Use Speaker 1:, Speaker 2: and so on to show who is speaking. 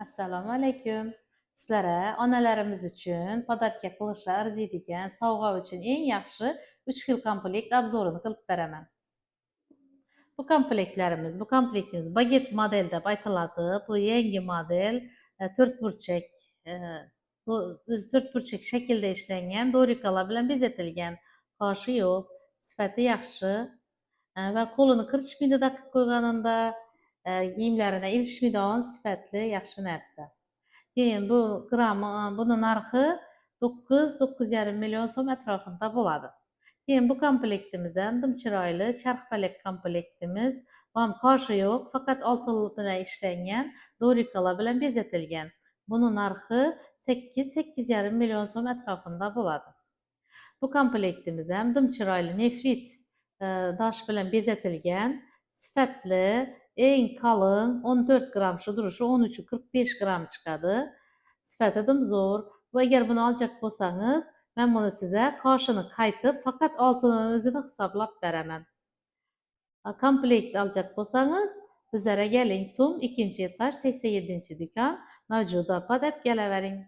Speaker 1: Assalomu alaykum. Sizlarga onalarimiz uchun podarka qilishga arziydigan sovg'a uchun eng yaxshi 3 xil komplekt obzorini qilib beraman. Bu komplektimiz baget model deb aytiladi. Bu yangi model, 4 burchak, o'zi 4 burchak shaklda ishlangan, dorikalar bilan bezatilgan. Qoshi yo'q, sifati yaxshi va qo'lini kiritishmaydi daqib qo'yganida, kiyimlarida ilishmaydigan sifatli yaxshi narsa. Keyin bu buni narxi 9-9,5 million so'm atrofida bo'ladi. Keyin bu komplektimiz ham dim chiroyli charxpalak komplektimiz. Ham qoshi yo'q, faqat oltin bilan ishlangan, dorikalar bilan bezatilgan. Buni narxi 8-8,5 million so'm atrofida bo'ladi. Bu komplektimiz ham dim chiroyli nefrit tosh bilan bezatilgan, sifatli, eng qalin 14 gram shu turishi 13-45 gram chiqadi. Sifati dim zo'r. Va agar buni olacak bo'lsangiz, men buni sizga qoshini qaytib, faqat oltinini o'zini hisoblab beraman. Komplekt olacak bo'lsangiz, bizlarga keling. Sum 2-etaj 87-do'kon mavjud opa deb kelavering.